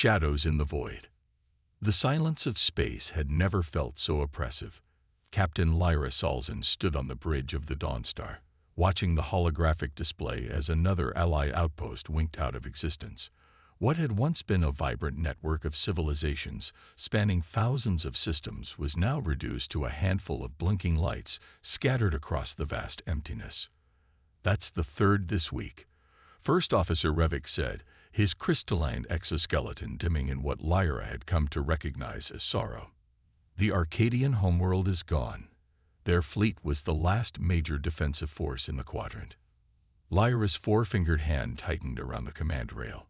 Shadows in the void. The silence of space had never felt so oppressive. Captain Lyra Salzin stood on the bridge of the Dawnstar, watching the holographic display as another Allied outpost winked out of existence. What had once been a vibrant network of civilizations spanning thousands of systems was now reduced to a handful of blinking lights scattered across the vast emptiness. "That's the third this week," First Officer Revik said, his crystalline exoskeleton dimming in what Lyra had come to recognize as sorrow. The Arcadian homeworld is gone. Their fleet was the last major defensive force in the quadrant. Lyra's four-fingered hand tightened around the command rail.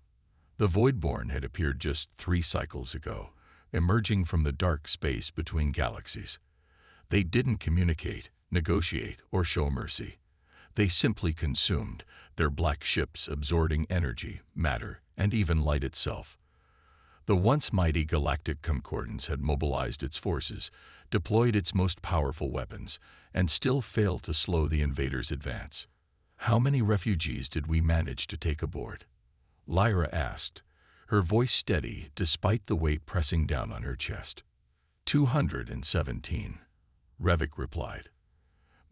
The Voidborn had appeared just 3 cycles ago, emerging from the dark space between galaxies. They didn't communicate, negotiate, or show mercy. They simply consumed, their black ships absorbing energy, matter, and even light itself. The once mighty Galactic Concordance had mobilized its forces, deployed its most powerful weapons, and still failed to slow the invaders' advance. "How many refugees did we manage to take aboard?" Lyra asked, her voice steady despite the weight pressing down on her chest. 217, Revik replied.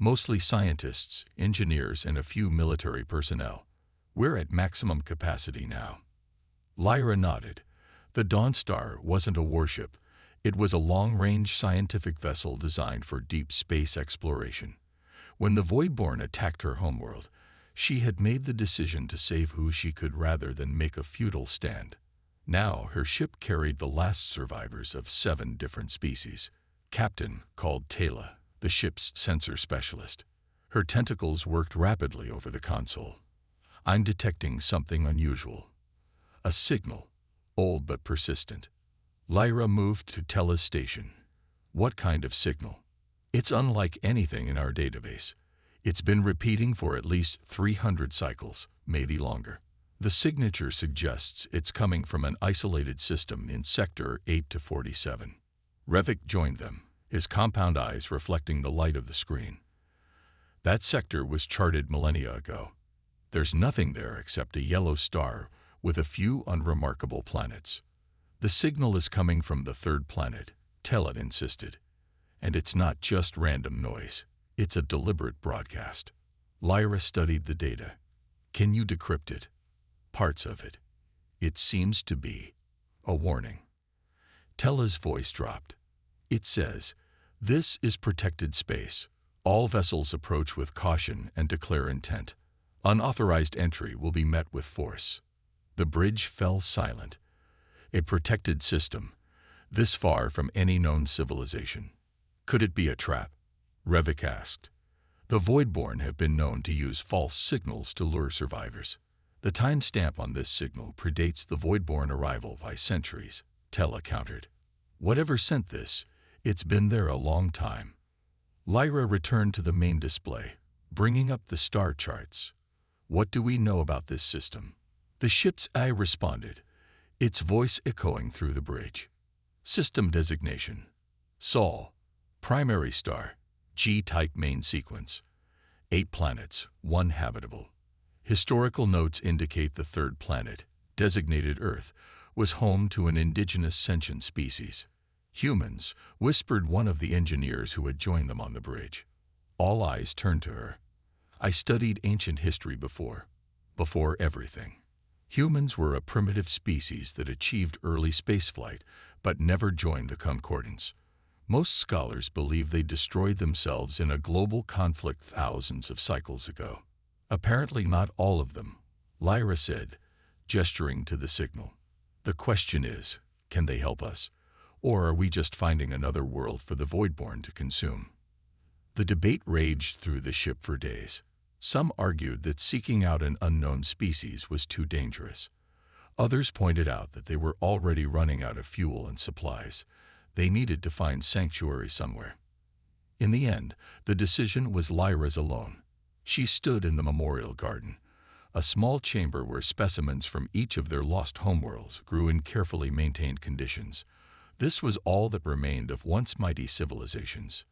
"Mostly scientists, engineers, and a few military personnel. We're at maximum capacity now." Lyra nodded. The Dawnstar wasn't a warship. It was a long-range scientific vessel designed for deep space exploration. When the Voidborn attacked her homeworld, she had made the decision to save who she could rather than make a futile stand. Now her ship carried the last survivors of 7 different species. Captain called Taylor, the ship's sensor specialist. Her tentacles worked rapidly over the console. "I'm detecting something unusual. A signal, old but persistent." Lyra moved to Tella's station. "What kind of signal?" "It's unlike anything in our database. It's been repeating for at least 300 cycles, maybe longer. The signature suggests it's coming from an isolated system in Sector 8 to 47. Revik joined them, his compound eyes reflecting the light of the screen. "That sector was charted millennia ago. There's nothing there except a yellow star with a few unremarkable planets. The signal is coming from the 3rd planet," Tellot insisted. "And it's not just random noise. It's a deliberate broadcast." Lyra studied the data. "Can you decrypt it?" "Parts of it. It seems to be a warning." Tella's voice dropped. "It says, 'This is protected space. All vessels approach with caution and declare intent. Unauthorized entry will be met with force.'" The bridge fell silent. A protected system, this far from any known civilization. "Could it be a trap?" Revik asked. "The Voidborn have been known to use false signals to lure survivors. The timestamp on this signal predates the Voidborn arrival by centuries," Tella countered. "Whatever sent this, it's been there a long time." Lyra returned to the main display, bringing up the star charts. "What do we know about this system?" The ship's eye responded, its voice echoing through the bridge. "System designation: Sol, primary star, G-type main sequence. 8 planets, 1 habitable. Historical notes indicate the 3rd planet, designated Earth, was home to an indigenous sentient species. Humans," whispered one of the engineers who had joined them on the bridge. All eyes turned to her. "I studied ancient history before everything. Humans were a primitive species that achieved early spaceflight, but never joined the Concordance. Most scholars believe they destroyed themselves in a global conflict thousands of cycles ago." "Apparently not all of them," Lyra said, gesturing to the signal. "The question is, can they help us? Or are we just finding another world for the Voidborn to consume?" The debate raged through the ship for days. Some argued that seeking out an unknown species was too dangerous. Others pointed out that they were already running out of fuel and supplies. They needed to find sanctuary somewhere. In the end, the decision was Lyra's alone. She stood in the memorial garden, a small chamber where specimens from each of their lost homeworlds grew in carefully maintained conditions. This was all that remained of once mighty civilizations.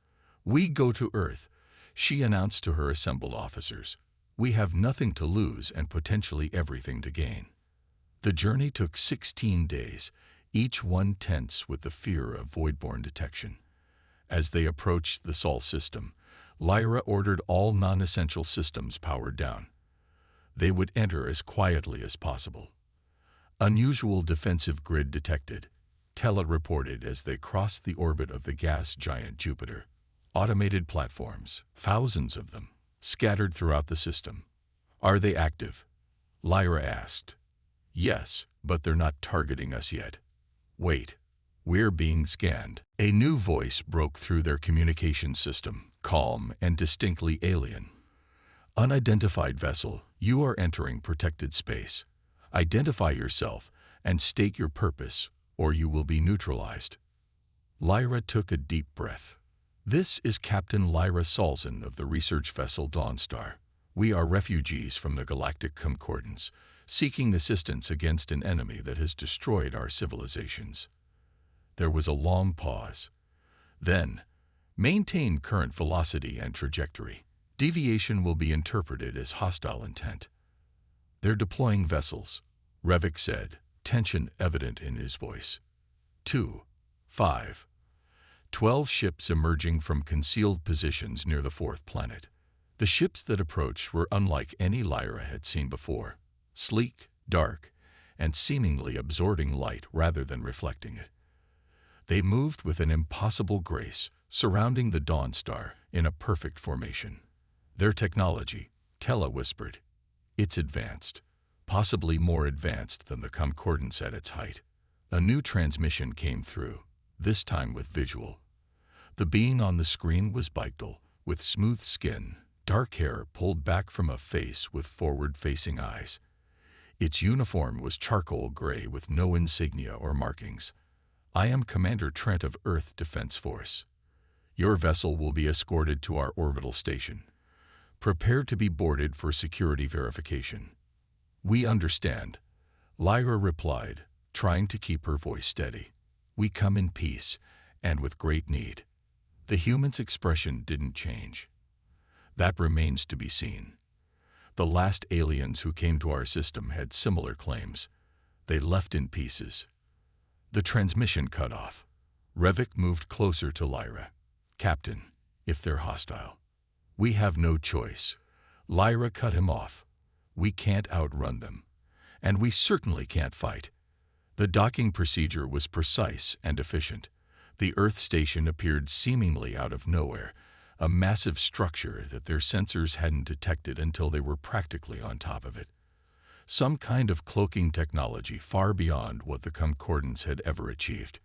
"We go to Earth," she announced to her assembled officers. "We have nothing to lose and potentially everything to gain." The journey took 16 days, each one tense with the fear of voidborne detection. As they approached the Sol system, Lyra ordered all non-essential systems powered down. They would enter as quietly as possible. Unusual defensive grid detected, Tella reported as they crossed the orbit of the gas giant Jupiter. Automated platforms, thousands of them, scattered throughout the system. Are they active? Lyra asked. Yes, but they're not targeting us yet. Wait, we're being scanned. A new voice broke through their communication system, calm and distinctly alien. Unidentified vessel, you are entering protected space. Identify yourself and state your purpose, or you will be neutralized. Lyra took a deep breath. This is Captain Lyra Salzin of the research vessel Dawnstar. We are refugees from the Galactic Concordance, seeking assistance against an enemy that has destroyed our civilizations. There was a long pause. Then, maintain current velocity and trajectory. Deviation will be interpreted as hostile intent. They're deploying vessels, Revik said, tension evident in his voice. 2, 5. 12 ships emerging from concealed positions near the fourth planet. The ships that approached were unlike any Lyra had seen before. Sleek, dark, and seemingly absorbing light rather than reflecting it. They moved with an impossible grace, surrounding the Dawnstar in a perfect formation. Their technology, Tella whispered. It's advanced, possibly more advanced than the Concordance at its height. A new transmission came through, this time with visual. The being on the screen was Bictal, with smooth skin, dark hair pulled back from a face with forward-facing eyes. Its uniform was charcoal gray with no insignia or markings. I am Commander Trent of Earth Defense Force. Your vessel will be escorted to our orbital station. Prepare to be boarded for security verification. We understand, Lyra replied, trying to keep her voice steady. We come in peace, and with great need. The human's expression didn't change. That remains to be seen. The last aliens who came to our system had similar claims. They left in pieces. The transmission cut off. Revik moved closer to Lyra. Captain, if they're hostile. We have no choice. Lyra cut him off. We can't outrun them. And we certainly can't fight. The docking procedure was precise and efficient. The Earth station appeared seemingly out of nowhere, a massive structure that their sensors hadn't detected until they were practically on top of it. Some kind of cloaking technology far beyond what the Concordance had ever achieved.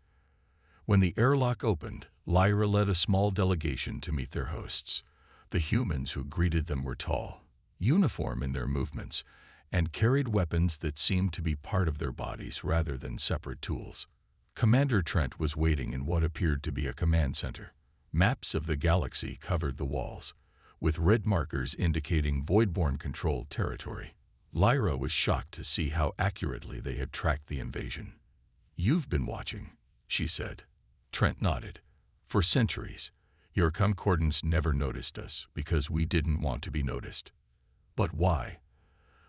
When the airlock opened, Lyra led a small delegation to meet their hosts. The humans who greeted them were tall, uniform in their movements, and carried weapons that seemed to be part of their bodies rather than separate tools. Commander Trent was waiting in what appeared to be a command center. Maps of the galaxy covered the walls, with red markers indicating voidborne-controlled territory. Lyra was shocked to see how accurately they had tracked the invasion. You've been watching, she said. Trent nodded. For centuries, your Concordance never noticed us because we didn't want to be noticed. But why?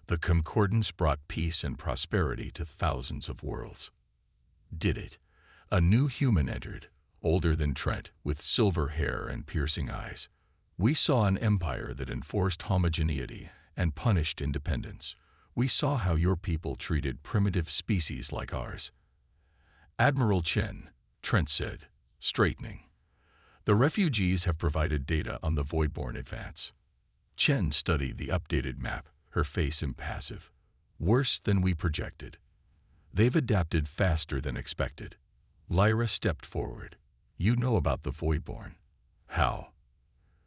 The Concordance brought peace and prosperity to thousands of worlds. Did it? A new human entered, older than Trent, with silver hair and piercing eyes. We saw an empire that enforced homogeneity and punished independence. We saw how your people treated primitive species like ours. Admiral Chen, Trent said, straightening. The refugees have provided data on the Voidborne advance. Chen studied the updated map, her face impassive. Worse than we projected. They've adapted faster than expected. Lyra stepped forward. You know about the Voidborne. How?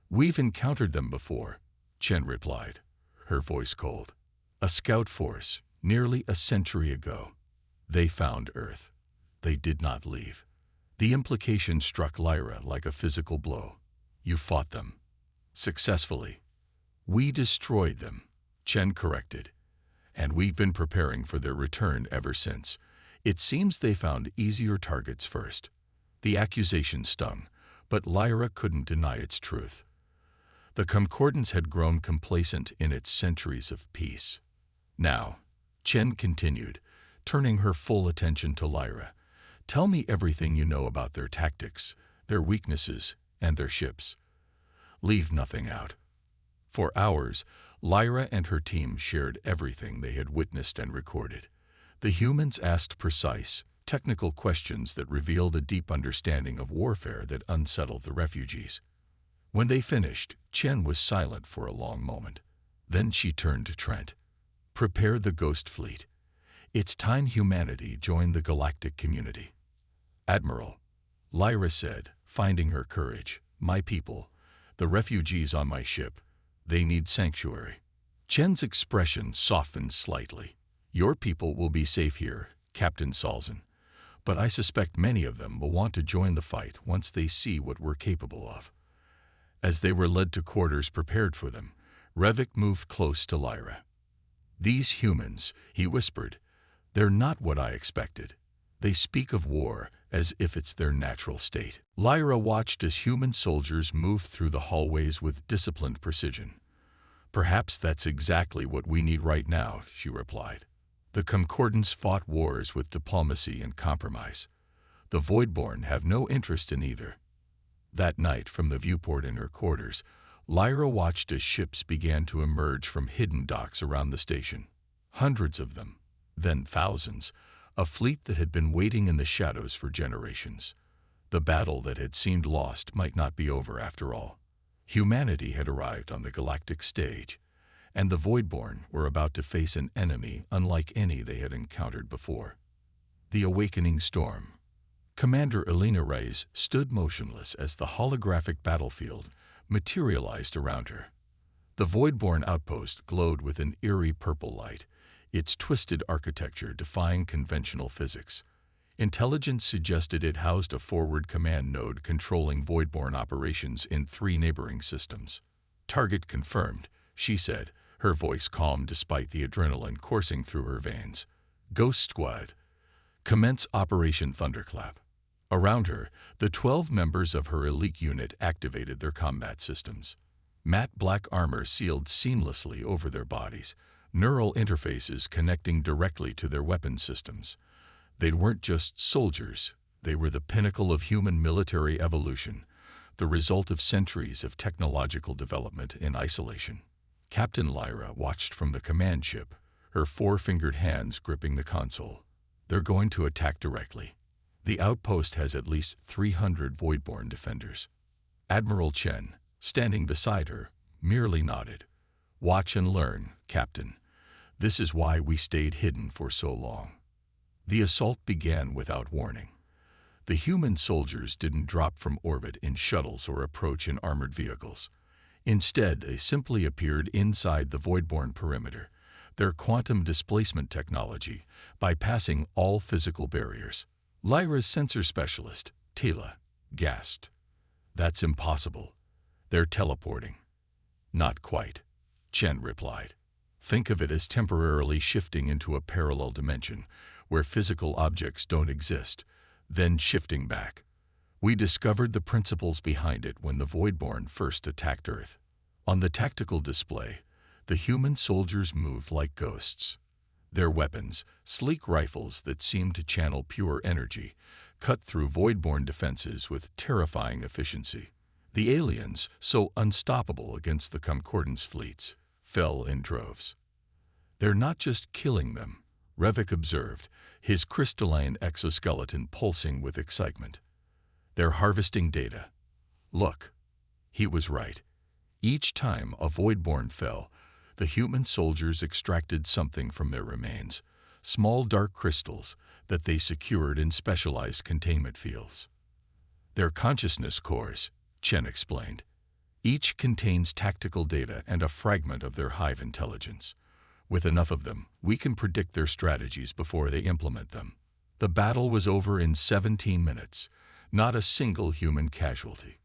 We've encountered them before, Chen replied, her voice cold. A scout force, nearly a century ago. They found Earth. They did not leave. The implication struck Lyra like a physical blow. You fought them. Successfully. We destroyed them, Chen corrected. And we've been preparing for their return ever since. It seems they found easier targets first. The accusation stung, but Lyra couldn't deny its truth. The Concordance had grown complacent in its centuries of peace. Now, Chen continued, turning her full attention to Lyra. "Tell me everything you know about their tactics, their weaknesses, and their ships. Leave nothing out." For hours, Lyra and her team shared everything they had witnessed and recorded. The humans asked precise, technical questions that revealed a deep understanding of warfare that unsettled the refugees. When they finished, Chen was silent for a long moment. Then she turned to Trent. "Prepare the Ghost Fleet. It's time humanity joined the galactic community." "Admiral," Lyra said, finding her courage, "my people, the refugees on my ship, they need sanctuary." Chen's expression softened slightly. "Your people will be safe here, Captain Salzin, but I suspect many of them will want to join the fight once they see what we're capable of." As they were led to quarters prepared for them, Revik moved close to Lyra. "These humans," he whispered, "they're not what I expected. They speak of war as if it's their natural state." Lyra watched as human soldiers moved through the hallways with disciplined precision. "Perhaps that's exactly what we need right now," she replied. "The Concordants fought wars with diplomacy and compromise. The Voidborn have no interest in either." That night, from the viewport in her quarters, Lyra watched as ships began to emerge from hidden docks around the station. Hundreds of them, then thousands, a fleet that had been waiting in the shadows for generations. The battle that had seemed lost might not be over after all. Humanity had arrived on the galactic stage, and the Voidborn were about to face an enemy unlike any they had encountered before. The Awakening Storm. Commander Elena Reyes stood motionless as the holographic battlefield materialized around her. The Voidborn outpost glowed with an eerie purple light, its twisted architecture defying conventional physics. Intelligence suggested it housed a forward command node controlling Voidborn operations in 3 neighboring systems. "Target confirmed," she said, her voice calm despite the adrenaline coursing through her veins. "Ghost Squad, commence Operation Thunderclap." Around her, the 12 members of her elite unit activated their combat systems. Matte black armor sealed seamlessly over their bodies, neural interfaces connecting directly to their weapon systems. They weren't just soldiers, they were the pinnacle of human military evolution, the result of centuries of technological development in isolation. Captain Lyra watched from the command ship, her 4-fingered hands gripping the console. "They're going to attack directly. The outpost has at least 300 Voidborn defenders." Admiral Chen, standing beside her, merely nodded. "Watch and learn, Captain. This is why we stayed hidden for so long." The assault began without warning. The human soldiers didn't drop from orbit in shuttles or approach in armored vehicles. Instead, they simply appeared inside the Voidborn perimeter, their quantum displacement technology bypassing all physical barriers. Lyra's sensor specialist, Tila, gasped. "That's impossible. They're teleporting." "Not quite," Chen replied. "Think of it as temporarily shifting into a parallel dimension where physical objects don't exist, then shifting back. We discovered the principles behind it when the Voidborn first attacked Earth." On the tactical display, the human soldiers moved like ghosts. Their weapons, sleek rifles that seemed to channel pure energy, cut through Voidborn defenses with terrifying efficiency. The aliens, so unstoppable against the Concordance fleets, fell in droves. "They're not just killing them," Revik observed, his crystalline exoskeleton pulsing with excitement. "They're harvesting data. Look." He was right. Each time a Voidborn fell, the human soldiers extracted something from their remains, small dark crystals that they secured in specialized containment fields. "Their consciousness cores," Chen explained. "Each contains tactical data and a fragment of their hive intelligence. With enough of them, we can predict their strategies before they implement them." The battle was over in 17 minutes, not a single human casualty.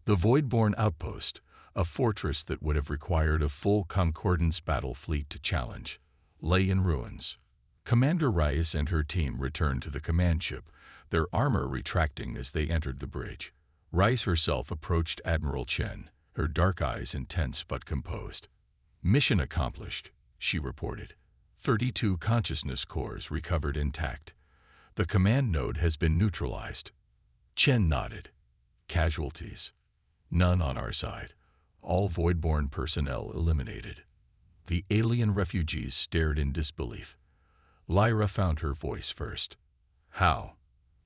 The Voidborn outpost, a fortress that would have required a full Concordance battle fleet to challenge, lay in ruins. Commander Reyes and her team returned to the command ship, their armor retracting as they entered the bridge. Reyes herself approached Admiral Chen, her dark eyes intense but composed. "Mission accomplished," she reported. 32 consciousness cores recovered intact. The command node has been neutralized. Chen nodded. Casualties? None on our side. All Voidborn personnel eliminated. The alien refugees stared in disbelief. Lyra found her voice first. How?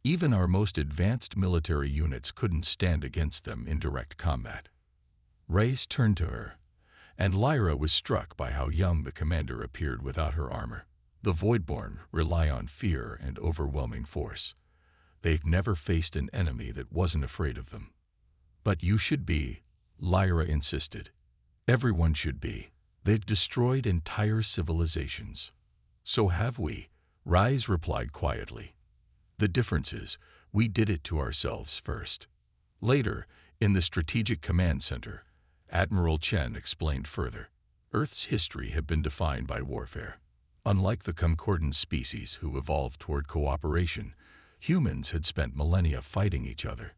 Even our most advanced military units couldn't stand against them in direct combat. Reyes turned to her, and Lyra was struck by how young the commander appeared without her armor. The Voidborn rely on fear and overwhelming force. They've never faced an enemy that wasn't afraid of them. But you should be, Lyra insisted. Everyone should be. They've destroyed entire civilizations. So have we, Reyes replied quietly. The difference is, we did it to ourselves first. Later, in the Strategic Command Center, Admiral Chen explained further. Earth's history had been defined by warfare. Unlike the concordant species who evolved toward cooperation, humans had spent millennia fighting each other.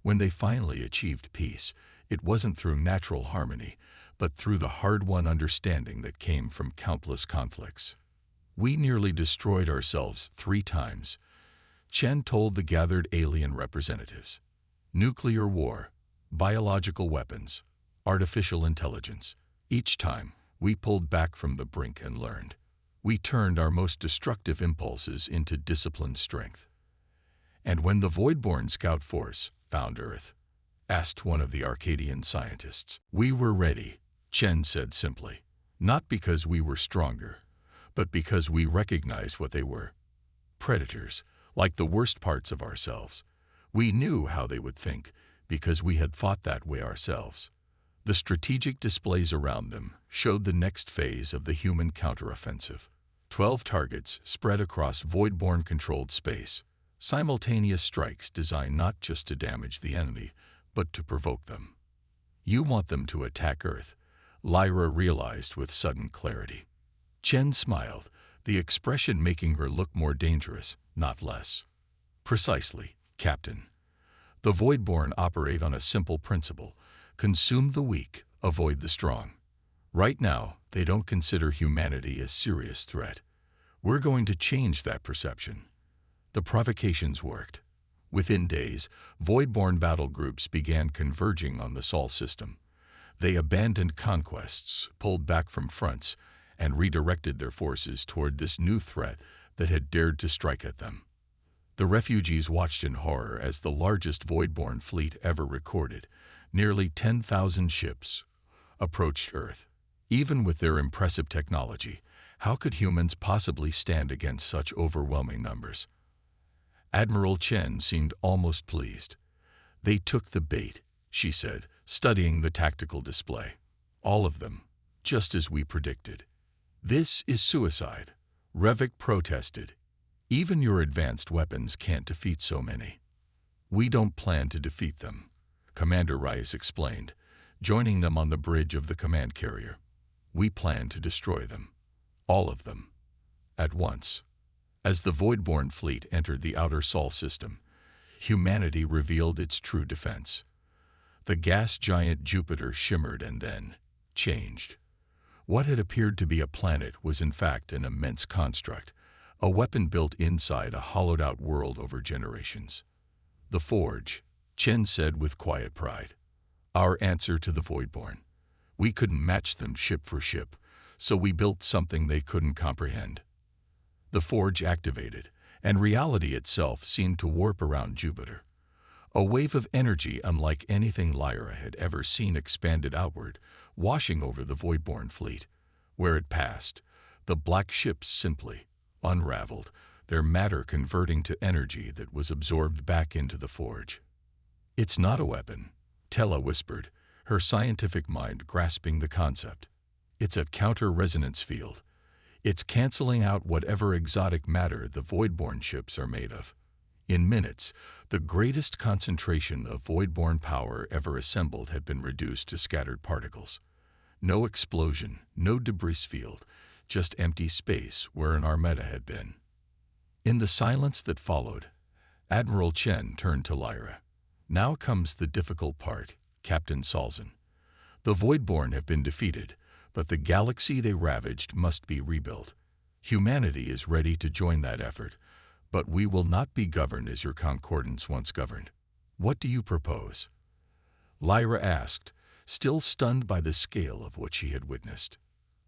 When they finally achieved peace, it wasn't through natural harmony, but through the hard-won understanding that came from countless conflicts. We nearly destroyed ourselves 3 times, Chen told the gathered alien representatives. Nuclear war, biological weapons, artificial intelligence. Each time, we pulled back from the brink and learned. We turned our most destructive impulses into disciplined strength. And when the Voidborn Scout Force found Earth, asked one of the Arcadian scientists, we were ready, Chen said simply. Not because we were stronger, but because we recognized what they were. Predators, like the worst parts of ourselves. We knew how they would think, because we had fought that way ourselves. The strategic displays around them showed the next phase of the human counteroffensive. 12 targets spread across Voidborn-controlled space. Simultaneous strikes designed not just to damage the enemy, but to provoke them. You want them to attack Earth, Lyra realized with sudden clarity. Chen smiled, the expression making her look more dangerous, not less. Precisely, Captain. The Voidborn operate on a simple principle: consume the weak, avoid the strong. Right now, they don't consider humanity a serious threat. We're going to change that perception. The provocations worked. Within days, Voidborn battle groups began converging on the Sol system. They abandoned conquests, pulled back from fronts, and redirected their forces toward this new threat that had dared to strike at them. The refugees watched in horror as the largest Voidborn fleet ever recorded, nearly 10,000 ships, approached Earth. Even with their impressive technology, how could humans possibly stand against such overwhelming numbers? Admiral Chen seemed almost pleased. They took the bait, she said, studying the tactical display. All of them, just as we predicted. This is suicide, Revik protested. Even your advanced weapons can't defeat so many. We don't plan to defeat them, Commander Reyes explained, joining them on the bridge of the command carrier. We plan to destroy them. All of them. At once. As the Voidborn fleet entered the outer Sol system, humanity revealed its true defense. The gas giant Jupiter shimmered and then changed. What had appeared to be a planet was in fact an immense construct, a weapon built inside a hollowed-out world over generations. The Forge, Chen said with quiet pride. Our answer to the Voidborn. We couldn't match them ship for ship, so we built something they couldn't comprehend. The Forge activated, and reality itself seemed to warp around Jupiter. A wave of energy unlike anything Lyra had ever seen expanded outward, washing over the Voidborn fleet. Where it passed, the black ships simply unraveled, their matter converting to energy that was absorbed back into the Forge. It's not a weapon, Tella whispered, her scientific mind grasping the concept. It's a counter-resonance field. It's canceling out whatever exotic matter the Voidborn ships are made of. In minutes, the greatest concentration of Voidborn power ever assembled had been reduced to scattered particles. No explosion, no debris field, just empty space where an armada had been. In the silence that followed, Admiral Chen turned to Lyra. Now comes the difficult part, Captain Salzin. The Voidborn have been defeated, but the galaxy they ravaged must be rebuilt. Humanity is ready to join that effort, but we will not be governed as your concordance once governed. What do you propose? Lyra asked, still stunned by the scale of what she had witnessed.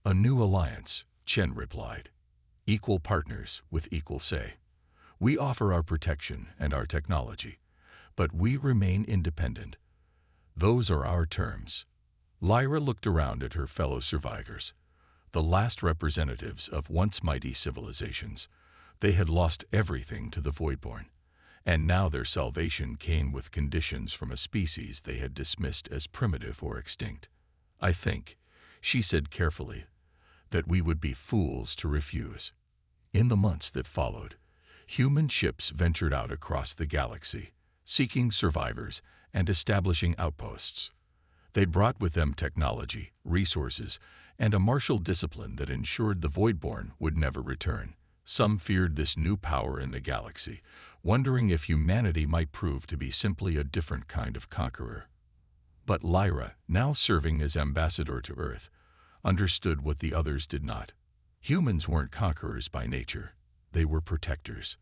A new alliance, Chen replied. Equal partners with equal say. We offer our protection and our technology, but we remain independent. Those are our terms. Lyra looked around at her fellow survivors, the last representatives of once mighty civilizations. They had lost everything to the Voidborn, and now their salvation came with conditions from a species they had dismissed as primitive or extinct. I think, she said carefully, that we would be fools to refuse. In the months that followed, human ships ventured out across the galaxy, seeking survivors and establishing outposts. They brought with them technology, resources, and a martial discipline that ensured the Voidborn would never return. Some feared this new power in the galaxy, wondering if humanity might prove to be simply a different kind of conqueror. But Lyra, now serving as ambassador to Earth, understood what the others did not. Humans weren't conquerors by nature. They were protectors.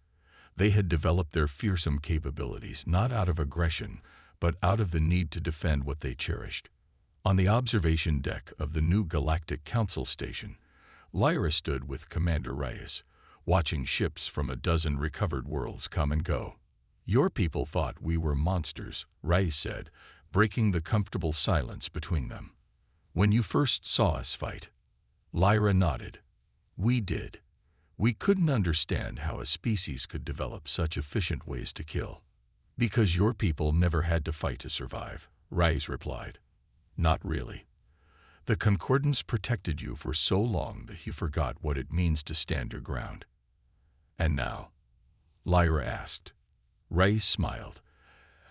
They had developed their fearsome capabilities not out of aggression, but out of the need to defend what they cherished. On the observation deck of the new Galactic Council station, Lyra stood with Commander Reyes, watching ships from a dozen recovered worlds come and go. Your people thought we were monsters, Reyes said, breaking the comfortable silence between them. When you first saw us fight. Lyra nodded. We did. We couldn't understand how a species could develop such efficient ways to kill. Because your people never had to fight to survive, Reyes replied. Not really. The Concordance protected you for so long that you forgot what it means to stand your ground. And now? Lyra asked. Reyes smiled,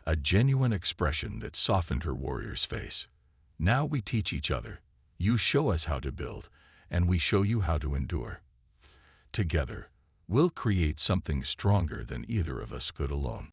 a genuine expression that softened her warrior's face. Now we teach each other. You show us how to build, and we show you how to endure. Together, we'll create something stronger than either of us could alone.